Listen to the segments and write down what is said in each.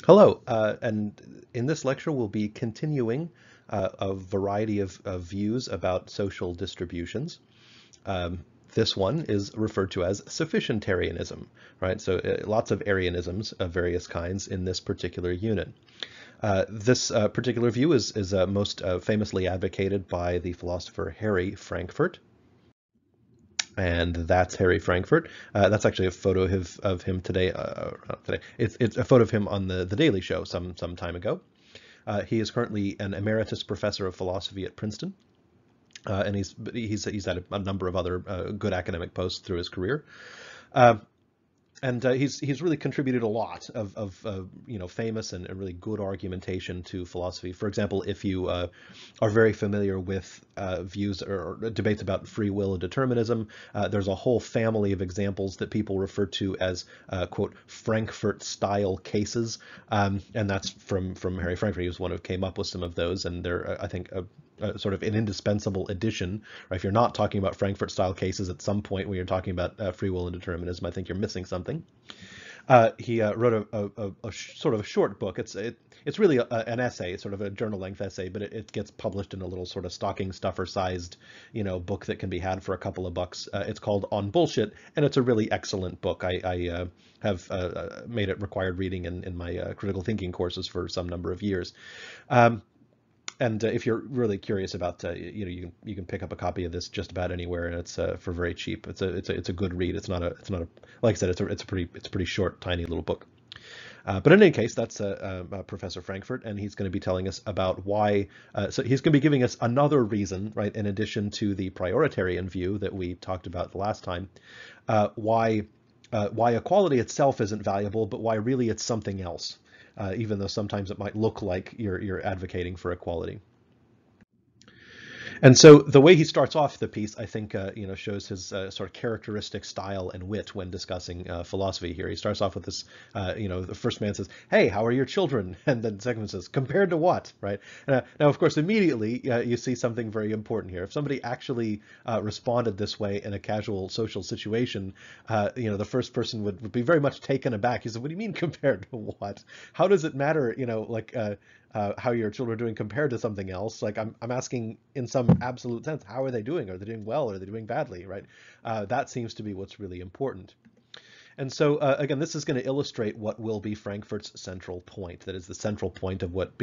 Hello, and in this lecture we'll be continuing a variety of views about social distributions. This one is referred to as Sufficientarianism, right? So lots of Arianisms of various kinds in this particular unit. This particular view is most famously advocated by the philosopher Harry Frankfurt. And that's Harry Frankfurt. That's actually a photo of him today. Today, it's a photo of him on the Daily Show some time ago. He is currently an emeritus professor of philosophy at Princeton, and he's had a number of other good academic posts through his career. And he's really contributed a lot of famous and really good argumentation to philosophy. For example, if you are very familiar with views or debates about free will and determinism, there's a whole family of examples that people refer to as quote Frankfurt-style cases, and that's from Harry Frankfurt. He was one who came up with some of those, and they're I think sort of an indispensable addition. Right? If you're not talking about Frankfurt-style cases at some point when you're talking about free will and determinism, I think you're missing something. He wrote a sort of a short book. It's really an essay, sort of a journal-length essay, but it gets published in a little sort of stocking stuffer-sized, book that can be had for a couple of bucks. It's called On Bullshit, and it's a really excellent book. I have made it required reading in my critical thinking courses for some number of years. And if you're really curious about, you can pick up a copy of this just about anywhere, and it's for very cheap. It's a good read. It's not a like I said, it's a pretty short, tiny little book. But in any case, that's Professor Frankfurt, and he's going to be telling us about why. So he's going to be giving us another reason, right, in addition to the prioritarian view that we talked about the last time, why equality itself isn't valuable, but why really it's something else. Even though sometimes it might look like you're advocating for equality. And so the way he starts off the piece, I think, shows his sort of characteristic style and wit when discussing philosophy here. He starts off with this, the first man says, "Hey, how are your children?" And then the second one says, "Compared to what?" Right? Now, of course, immediately you see something very important here. If somebody actually responded this way in a casual social situation, the first person would be very much taken aback. He said, "What do you mean compared to what? How does it matter? How your children are doing compared to something else? Like I'm asking in some absolute sense, how are they doing? Are they doing well? Are they doing badly? Right? That seems to be what's really important." And so again, this is going to illustrate what will be Frankfurt's central point. That is the central point of what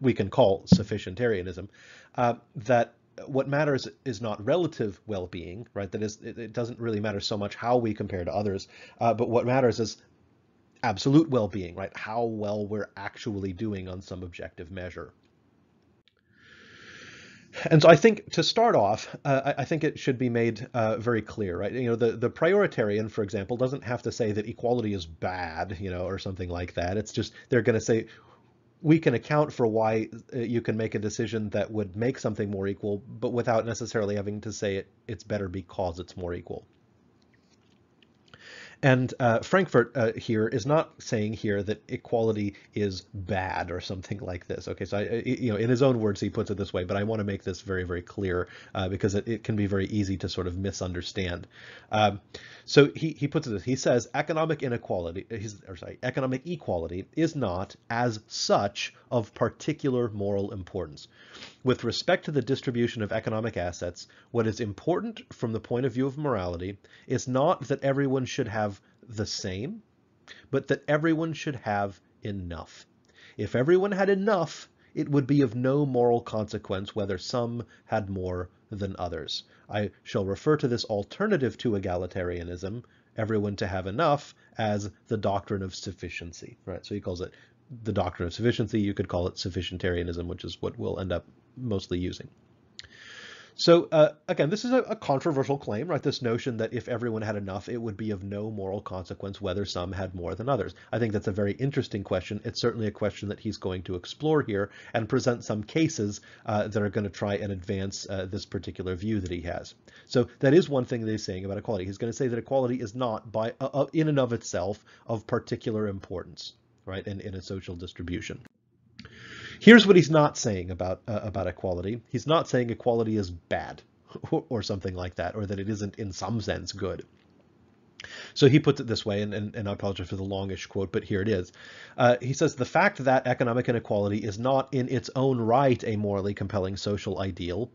we can call Sufficientarianism. That what matters is not relative well-being, right? That is, it doesn't really matter so much how we compare to others, but what matters is absolute well-being, right? How well we're actually doing on some objective measure. And so I think to start off, I think it should be made very clear, right? The prioritarian, for example, doesn't have to say that equality is bad, or something like that. It's just they're going to say we can account for why you can make a decision that would make something more equal, but without necessarily having to say it's better because it's more equal. And Frankfurt here is not saying here that equality is bad or something like this. Okay, so in his own words he puts it this way, but I want to make this very, very clear because it can be very easy to sort of misunderstand. So he puts it this. He says economic equality is not as such of particular moral importance. With respect to the distribution of economic assets, what is important from the point of view of morality is not that everyone should have the same, but that everyone should have enough. If everyone had enough, it would be of no moral consequence whether some had more than others. I shall refer to this alternative to egalitarianism, everyone to have enough, as the doctrine of sufficiency. Right? So he calls it the doctrine of sufficiency. You could call it sufficientarianism, which is what we'll end up mostly using. So again, this is a controversial claim, right? This notion that if everyone had enough, it would be of no moral consequence whether some had more than others. I think that's a very interesting question. It's certainly a question that he's going to explore here and present some cases that are going to try and advance this particular view that he has. So that is one thing that he's saying about equality. He's going to say that equality is not in and of itself of particular importance, right, in a social distribution. Here's what he's not saying about equality. He's not saying equality is bad or something like that, or that it isn't in some sense good. So he puts it this way, and I apologize for the longish quote, but here it is. He says, the fact that economic inequality is not in its own right a morally compelling social ideal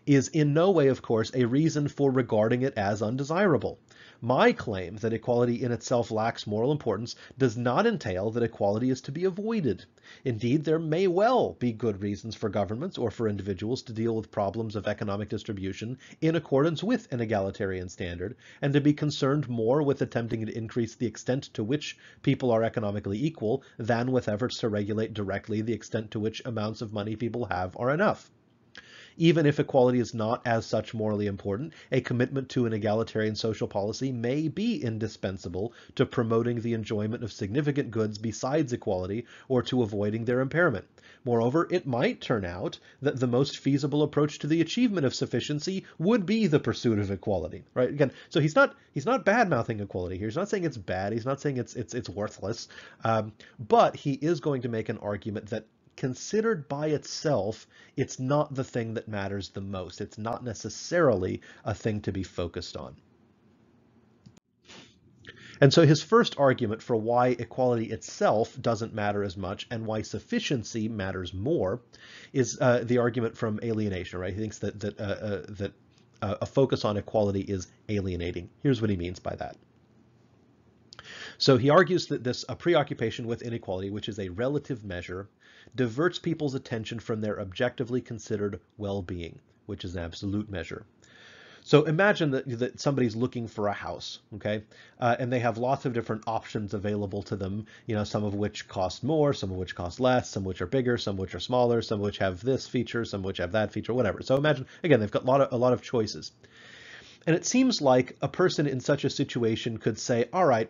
is in no way, of course, a reason for regarding it as undesirable. My claim that equality in itself lacks moral importance does not entail that equality is to be avoided. Indeed, there may well be good reasons for governments or for individuals to deal with problems of economic distribution in accordance with an egalitarian standard, and to be concerned more with attempting to increase the extent to which people are economically equal than with efforts to regulate directly the extent to which amounts of money people have are enough. Even if equality is not as such morally important, a commitment to an egalitarian social policy may be indispensable to promoting the enjoyment of significant goods besides equality or to avoiding their impairment. Moreover, it might turn out that the most feasible approach to the achievement of sufficiency would be the pursuit of equality, right? Again, so he's not bad-mouthing equality here. He's not saying it's bad. He's not saying it's worthless. But he is going to make an argument that considered by itself, it's not the thing that matters the most. It's not necessarily a thing to be focused on. And so his first argument for why equality itself doesn't matter as much and why sufficiency matters more is the argument from Alienation, right? He thinks that a focus on equality is alienating. Here's what he means by that. So he argues that a preoccupation with inequality, which is a relative measure, diverts people's attention from their objectively considered well-being, which is an absolute measure. So imagine that somebody's looking for a house, okay? And they have lots of different options available to them, some of which cost more, some of which cost less, some of which are bigger, some of which are smaller, some of which have this feature, some of which have that feature, whatever. So imagine, again, they've got a lot of choices. And it seems like a person in such a situation could say, all right,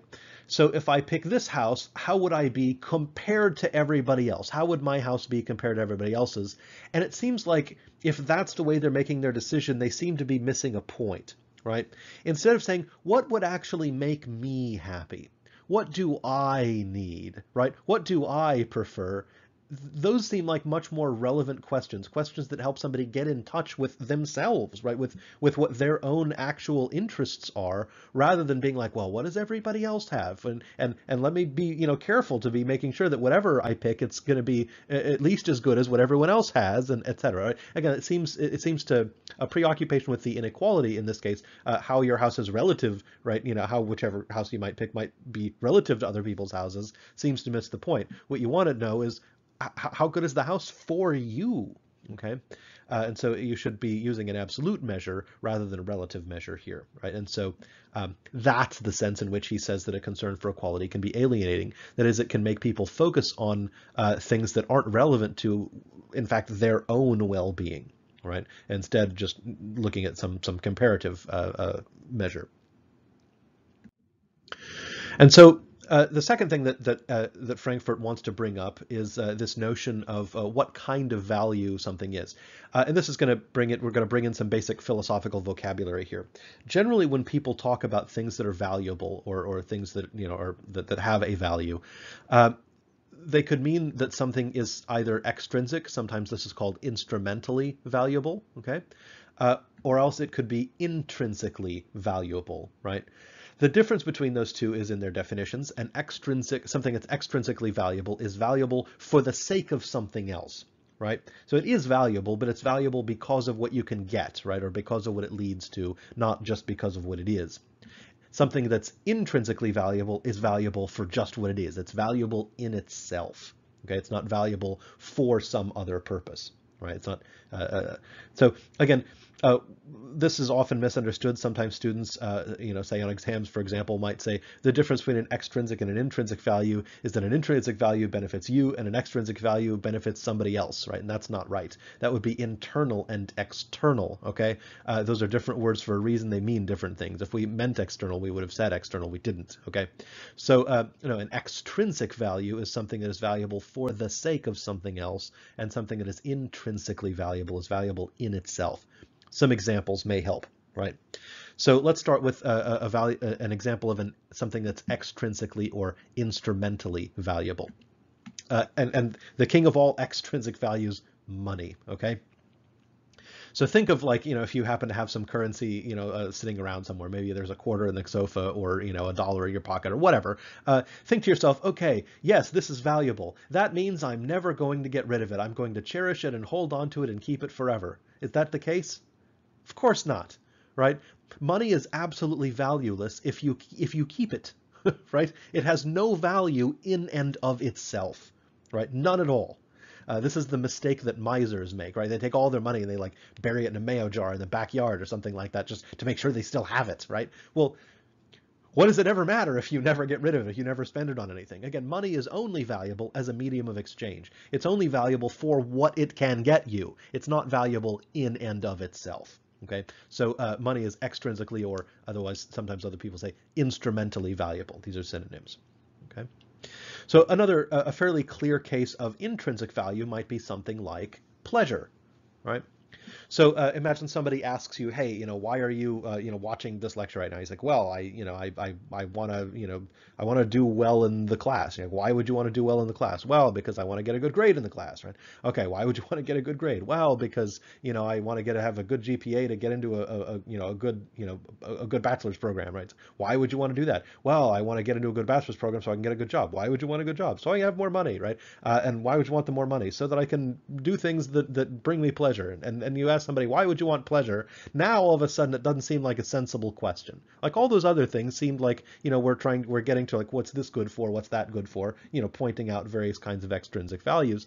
so if I pick this house, how would I be compared to everybody else? How would my house be compared to everybody else's? And it seems like if that's the way they're making their decision, they seem to be missing a point, right? Instead of saying, what would actually make me happy? What do I need, right? What do I prefer? Those seem like much more relevant questions that help somebody get in touch with themselves, right? With what their own actual interests are, rather than being like, well, what does everybody else have? And let me be, careful to be making sure that whatever I pick, it's going to be at least as good as what everyone else has, and et cetera. Right? Again, it seems to a preoccupation with the inequality in this case, how your house is relative, right? How whichever house you might pick might be relative to other people's houses seems to miss the point. What you want to know is, how good is the house for you? Okay, and so you should be using an absolute measure rather than a relative measure here, right? And so that's the sense in which he says that a concern for equality can be alienating. That is, it can make people focus on things that aren't relevant to, in fact, their own well-being, right? Instead, just looking at some comparative measure. And so the second thing that Frankfurt wants to bring up is this notion of what kind of value something is. And this is going to we're going to bring in some basic philosophical vocabulary here. Generally, when people talk about things that are valuable or things that, that have a value, they could mean that something is either extrinsic, sometimes this is called instrumentally valuable, okay? Or else it could be intrinsically valuable, right? The difference between those two is in their definitions. Something that's extrinsically valuable is valuable for the sake of something else, right? So it is valuable, but it's valuable because of what you can get, right? Or because of what it leads to, not just because of what it is. Something that's intrinsically valuable is valuable for just what it is. It's valuable in itself, okay? It's not valuable for some other purpose, right? It's not, so again, this is often misunderstood. Sometimes students, say on exams, for example, might say the difference between an extrinsic and an intrinsic value is that an intrinsic value benefits you and an extrinsic value benefits somebody else, right? And that's not right. That would be internal and external, okay? Those are different words for a reason. They mean different things. If we meant external, we would have said external. We didn't, okay? So, an extrinsic value is something that is valuable for the sake of something else, and something that is intrinsically valuable is valuable in itself. Some examples may help, right? So let's start with an example of something that's extrinsically or instrumentally valuable. And the king of all extrinsic values, money, okay? So think of like, if you happen to have some currency, sitting around somewhere, maybe there's a quarter in the sofa or, a dollar in your pocket or whatever. Think to yourself, okay, yes, this is valuable. That means I'm never going to get rid of it. I'm going to cherish it and hold on to it and keep it forever. Is that the case? Of course not, right? Money is absolutely valueless if you keep it, right? It has no value in and of itself, right? None at all. This is the mistake that misers make, right? They take all their money and they like bury it in a mayo jar in the backyard or something like that just to make sure they still have it, right? Well, what does it ever matter if you never get rid of it, if you never spend it on anything? Again, money is only valuable as a medium of exchange. It's only valuable for what it can get you. It's not valuable in and of itself. Okay, so money is extrinsically, or otherwise sometimes other people say instrumentally valuable. These are synonyms. Okay, so another a fairly clear case of intrinsic value might be something like pleasure, right? So imagine somebody asks you, hey, why are you, watching this lecture right now? He's like, well, I want to, I want to do well in the class. Why would you want to do well in the class? Well, because I want to get a good grade in the class, right? Okay, why would you want to get a good grade? Well, because, I want to have a good GPA to get into a good bachelor's program, right? Why would you want to do that? Well, I want to get into a good bachelor's program so I can get a good job. Why would you want a good job? So I have more money, right? And why would you want the more money? So that I can do things that bring me pleasure. And you ask somebody, why would you want pleasure? Now, all of a sudden, it doesn't seem like a sensible question. Like all those other things seemed like, we're getting to like, what's this good for? What's that good for? Pointing out various kinds of extrinsic values.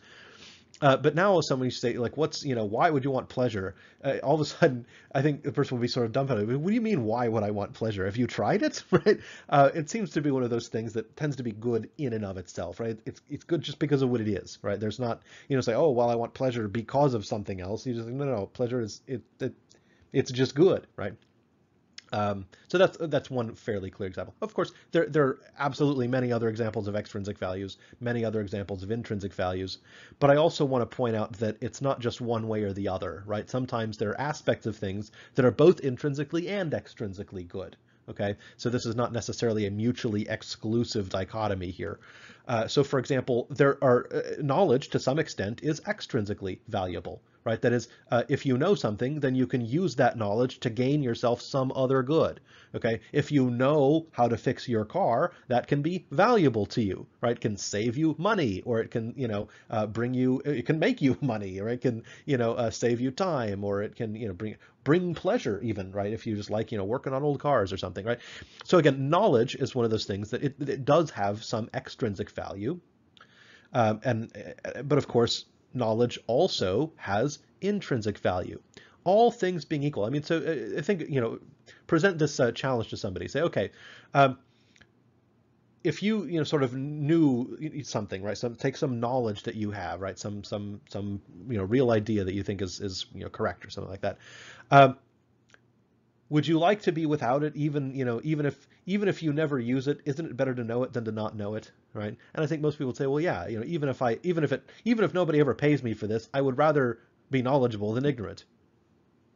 But now somebody say like, why would you want pleasure? All of a sudden, I think the person would be sort of dumbfounded. What do you mean, why would I want pleasure? Have you tried it, right? It seems to be one of those things that tends to be good in and of itself, right? It's good just because of what it is, right? There's not, say, oh, well, I want pleasure because of something else. You just think, no, pleasure is, it's just good, right? So that's one fairly clear example. Of course, there are absolutely many other examples of extrinsic values, many other examples of intrinsic values, but I also want to point out that it's not just one way or the other, right? Sometimes there are aspects of things that are both intrinsically and extrinsically good. Okay, so this is not necessarily a mutually exclusive dichotomy here. So for example, there are knowledge to some extent is extrinsically valuable, right? That is, if you know something, then you can use that knowledge to gain yourself some other good. Okay, if you know how to fix your car, that can be valuable to you, right? It can save you money, or it can, it can make you money, or it can, save you time, or it can, bring pleasure even, right? If you just like, working on old cars or something, right? So again, knowledge is one of those things that it does have some extrinsic value. But of course, knowledge also has intrinsic value. All things being equal. I mean, so I think, present this challenge to somebody. Say, okay, if you, sort of knew something, right? Take some knowledge that you have, right? Some real idea that you think is correct or something like that. Would you like to be without it, even if you never use it? Isn't it better to know it than to not know it, right? And I think most people would say, well, yeah, even if nobody ever pays me for this, I would rather be knowledgeable than ignorant.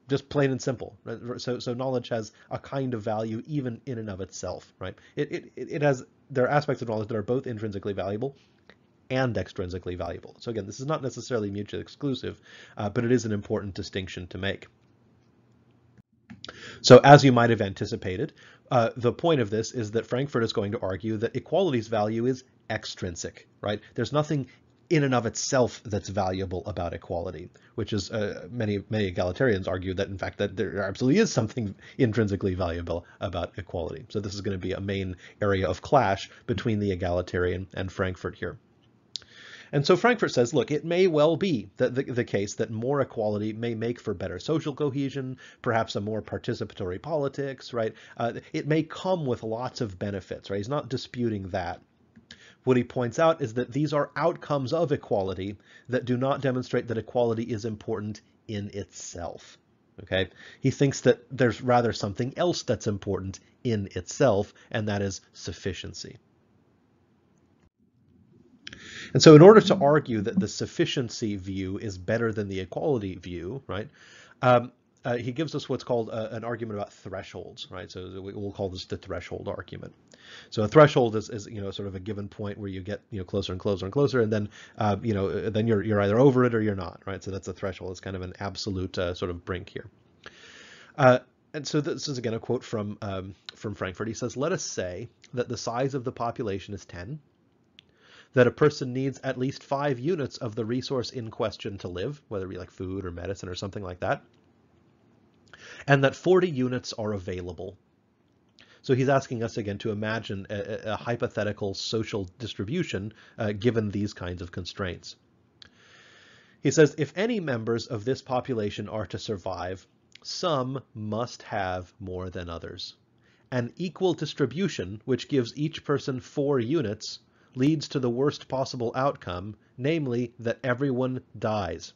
Just plain and simple. Right? So knowledge has a kind of value even in and of itself, right? There are aspects of knowledge that are both intrinsically valuable and extrinsically valuable. So again, this is not necessarily mutually exclusive, but it is an important distinction to make. So as you might have anticipated, the point of this is that Frankfurt is going to argue that equality's value is extrinsic, right? There's nothing in and of itself that's valuable about equality, which is many egalitarians argue that in fact that there absolutely is something intrinsically valuable about equality. So this is going to be a main area of clash between the egalitarian and Frankfurt here. And so Frankfurt says, look, it may well be that the case that more equality may make for better social cohesion, perhaps a more participatory politics, right? It may come with lots of benefits, right? He's not disputing that. What he points out is that these are outcomes of equality that do not demonstrate that equality is important in itself. Okay, he thinks that there's rather something else that's important in itself, and that is sufficiency. And so in order to argue that the sufficiency view is better than the equality view, right, he gives us what's called an argument about thresholds, right? So we'll call this the threshold argument. So a threshold is sort of a given point where you get closer and closer and closer, and then then you're either over it or you're not, right? So that's a threshold. It's kind of an absolute sort of brink here. And so this is again a quote from Frankfurt. He says, "Let us say that the size of the population is 10, that a person needs at least 5 units of the resource in question to live, whether it be like food or medicine or something like that, and that 40 units are available." So he's asking us again to imagine a hypothetical social distribution given these kinds of constraints. He says, if any members of this population are to survive, some must have more than others. An equal distribution, which gives each person 4 units, leads to the worst possible outcome, namely that everyone dies.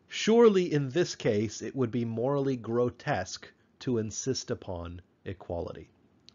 Surely in this case, it would be morally grotesque to insist upon equality,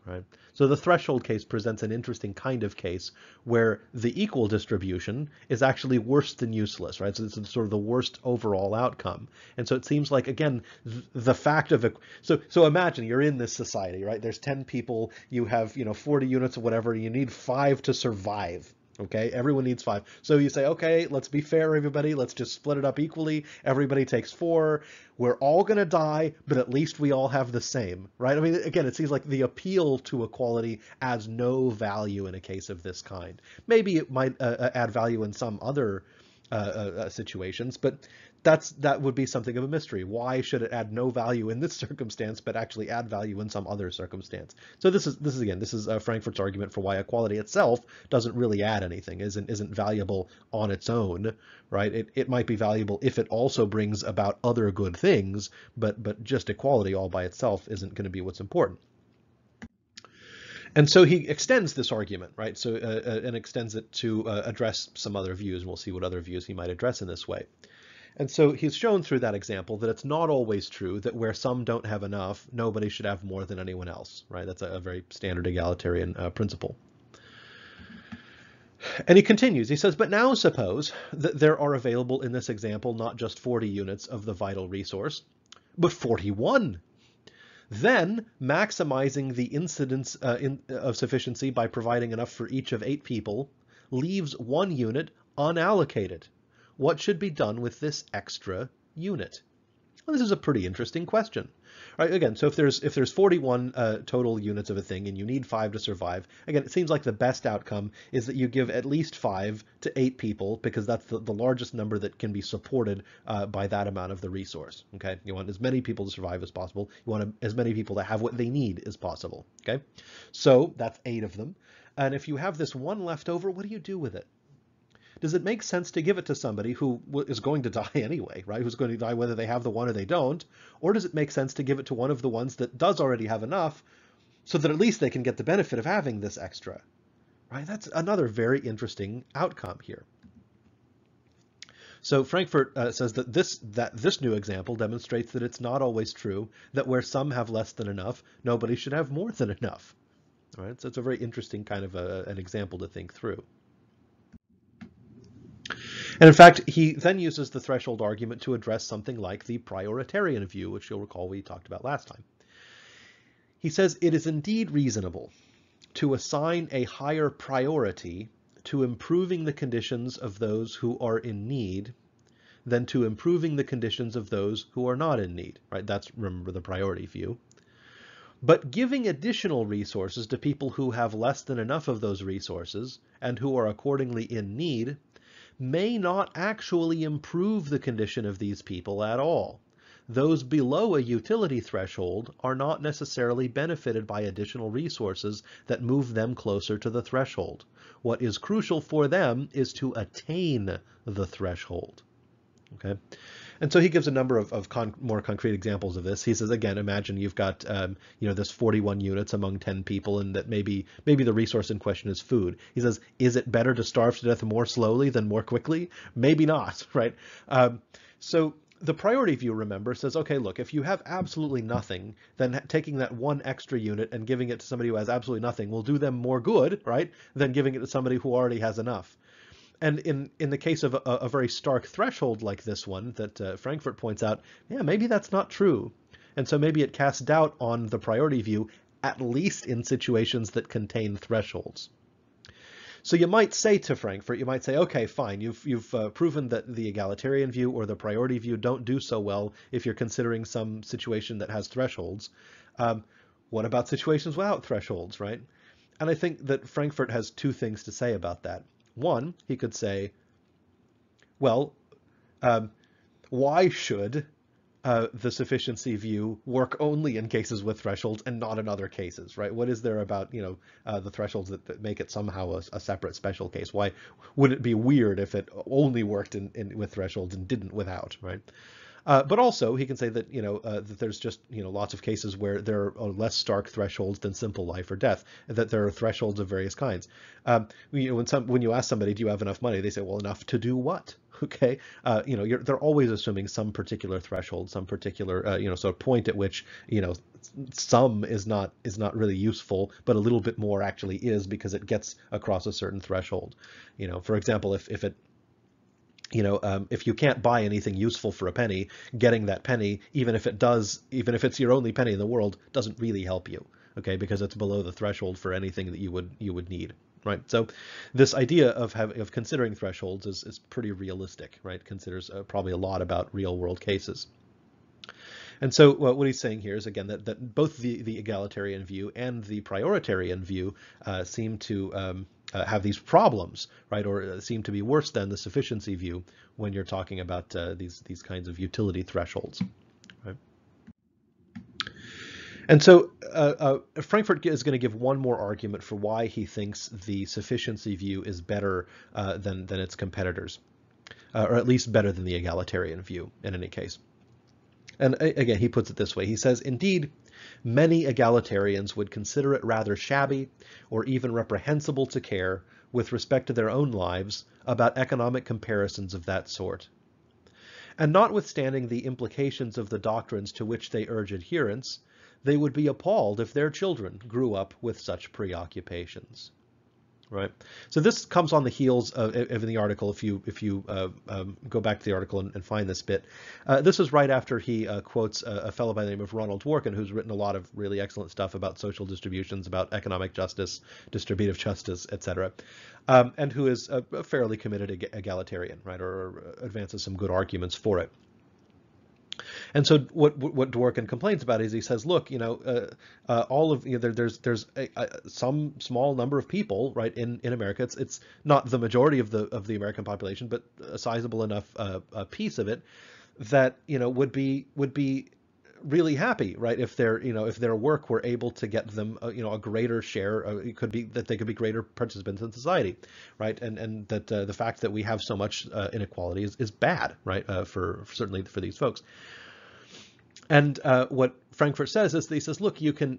right? So the threshold case presents an interesting kind of case where the equal distribution is actually worse than useless, right? So it's sort of the worst overall outcome. And so it seems like, again, the fact of it. So imagine you're in this society, right? There's 10 people, you have, 40 units of whatever, you need 5 to survive. Okay, everyone needs 5. So you say, okay, let's be fair, everybody. Let's just split it up equally. Everybody takes 4. We're all going to die, but at least we all have the same, right? I mean, again, it seems like the appeal to equality adds no value in a case of this kind. Maybe it might add value in some other situations, but that would be something of a mystery. Why should it add no value in this circumstance, but actually add value in some other circumstance? So this is Frankfurt's argument for why equality itself doesn't really add anything, isn't valuable on its own, right? It might be valuable if it also brings about other good things, but just equality all by itself isn't going to be what's important. And so he extends this argument, right? So and extends it to address some other views, and we'll see what other views he might address in this way. And so he's shown through that example that it's not always true that where some don't have enough, nobody should have more than anyone else, right? That's a very standard egalitarian principle. And he continues, he says, but now suppose that there are available in this example not just 40 units of the vital resource, but 41. Then maximizing the incidence of sufficiency by providing enough for each of 8 people leaves 1 unit unallocated. What should be done with this extra unit? Well, this is a pretty interesting question, right? Again, so if there's 41 total units of a thing and you need 5 to survive, again, it seems like the best outcome is that you give at least 5 to 8 people because that's the largest number that can be supported by that amount of the resource. Okay, you want as many people to survive as possible. You want as many people to have what they need as possible. Okay, so that's 8 of them, and if you have this 1 left over, what do you do with it? Does it make sense to give it to somebody who is going to die anyway, right? Who's going to die whether they have the 1 or they don't? Or does it make sense to give it to one of the ones that does already have enough so that at least they can get the benefit of having this extra, right? That's another very interesting outcome here. So Frankfurt says that this new example demonstrates that it's not always true that where some have less than enough, nobody should have more than enough. All right, so it's a very interesting kind of an example to think through. And in fact, he then uses the threshold argument to address something like the prioritarian view, which you'll recall we talked about last time. He says, it is indeed reasonable to assign a higher priority to improving the conditions of those who are in need than to improving the conditions of those who are not in need, right? That's, remember, the priority view. But giving additional resources to people who have less than enough of those resources and who are accordingly in need may not actually improve the condition of these people at all. Those below a utility threshold are not necessarily benefited by additional resources that move them closer to the threshold. What is crucial for them is to attain the threshold. Okay, and so he gives a number of more concrete examples of this. He says, again, imagine you've got this 41 units among 10 people, and that maybe the resource in question is food. He says, is it better to starve to death more slowly than more quickly? Maybe not, right? So the priority view, remember, says, okay, look, if you have absolutely nothing, then taking that 1 extra unit and giving it to somebody who has absolutely nothing will do them more good, right, than giving it to somebody who already has enough. And in the case of a very stark threshold like this one that Frankfurt points out, yeah, maybe that's not true. And so maybe it casts doubt on the priority view, at least in situations that contain thresholds. So you might say to Frankfurt, you might say, okay, fine, you've proven that the egalitarian view or the priority view don't do so well if you're considering some situation that has thresholds. What about situations without thresholds, right? And I think that Frankfurt has two things to say about that. One, he could say, well, why should the sufficiency view work only in cases with thresholds and not in other cases, right? What is there about, the thresholds that make it somehow a separate special case? Why would it be weird if it only worked with thresholds and didn't without, right? But also he can say that, that there's just, lots of cases where there are less stark thresholds than simple life or death, that there are thresholds of various kinds. When you ask somebody, do you have enough money? They say, well, enough to do what? Okay. They're always assuming some particular threshold, some particular, sort of point at which, some is not really useful, but a little bit more actually is because it gets across a certain threshold. For example, if you can't buy anything useful for a penny, getting that penny, even if it's your only penny in the world, doesn't really help you, okay, because it's below the threshold for anything that you would need, right? So this idea of considering thresholds is pretty realistic, right? Considers probably a lot about real world cases. And so what he's saying here is, again, that both the egalitarian view and the prioritarian view seem to have these problems, right, or seem to be worse than the sufficiency view when you're talking about these kinds of utility thresholds, right? And so Frankfurt is going to give one more argument for why he thinks the sufficiency view is better than its competitors, or at least better than the egalitarian view in any case. And again, he puts it this way. He says, indeed, many egalitarians would consider it rather shabby or even reprehensible to care, with respect to their own lives, about economic comparisons of that sort. And notwithstanding the implications of the doctrines to which they urge adherence, they would be appalled if their children grew up with such preoccupations. Right. So this comes on the heels of the article. If you go back to the article and find this bit, this is right after he quotes a fellow by the name of Ronald Dworkin, who's written a lot of really excellent stuff about social distributions, about economic justice, distributive justice, etc., and who is a fairly committed egalitarian, right, or advances some good arguments for it. And so what Dworkin complains about is he says, look, all of there's some small number of people, right, in America. It's not the majority of the American population, but a sizable enough a piece of it that would be really happy, right, if their work were able to get them a greater share. It could be that they could be greater participants in society, right, and that the fact that we have so much inequality is bad, right, certainly for these folks. And what Frankfurt says is that he says, look, you can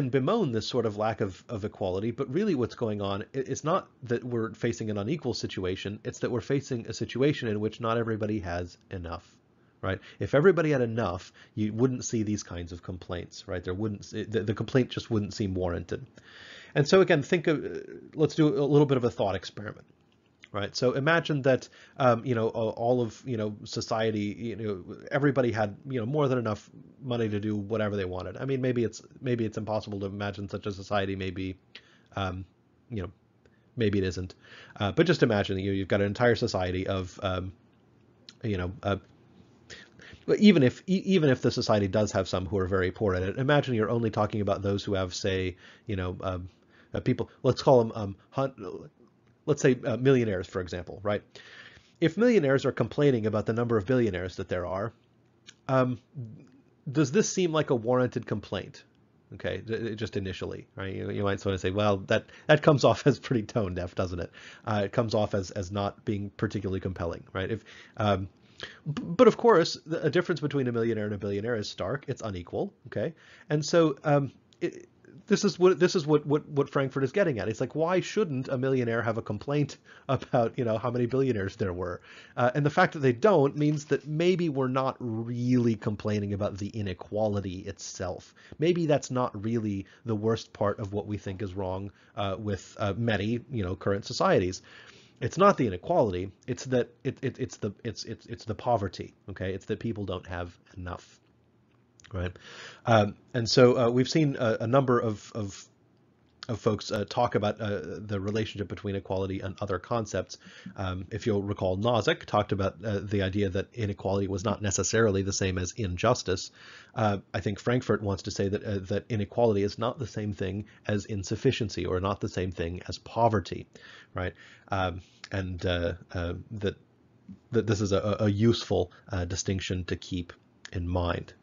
bemoan this sort of lack of equality, but really what's going on is not that we're facing an unequal situation, it's that we're facing a situation in which not everybody has enough. Right? If everybody had enough, you wouldn't see these kinds of complaints, right? The complaint just wouldn't seem warranted. And so again, let's do a little bit of a thought experiment, right? So imagine that, all of, society, everybody had, more than enough money to do whatever they wanted. I mean, maybe it's impossible to imagine such a society. Maybe it isn't. But just imagine you've got an entire society of, even if the society does have some who are very poor at it, imagine you're only talking about those who have, say, people. Let's call them, let's say millionaires, for example, right? If millionaires are complaining about the number of billionaires that there are, does this seem like a warranted complaint? Okay, just initially, right? You might sort of say, well, that comes off as pretty tone deaf, doesn't it? It comes off as not being particularly compelling, right? But of course, a difference between a millionaire and a billionaire is stark. It's unequal. Okay, and so this is what Frankfurt is getting at. It's like, why shouldn't a millionaire have a complaint about how many billionaires there were? And the fact that they don't means that maybe we're not really complaining about the inequality itself. Maybe that's not really the worst part of what we think is wrong with many current societies. it's not the inequality, it's that it's the poverty. Okay, it's that people don't have enough, right? And so we've seen a number of folks talk about the relationship between equality and other concepts. If you'll recall, Nozick talked about the idea that inequality was not necessarily the same as injustice. I think Frankfurt wants to say that that inequality is not the same thing as insufficiency, or not the same thing as poverty, right? And that this is a useful distinction to keep in mind.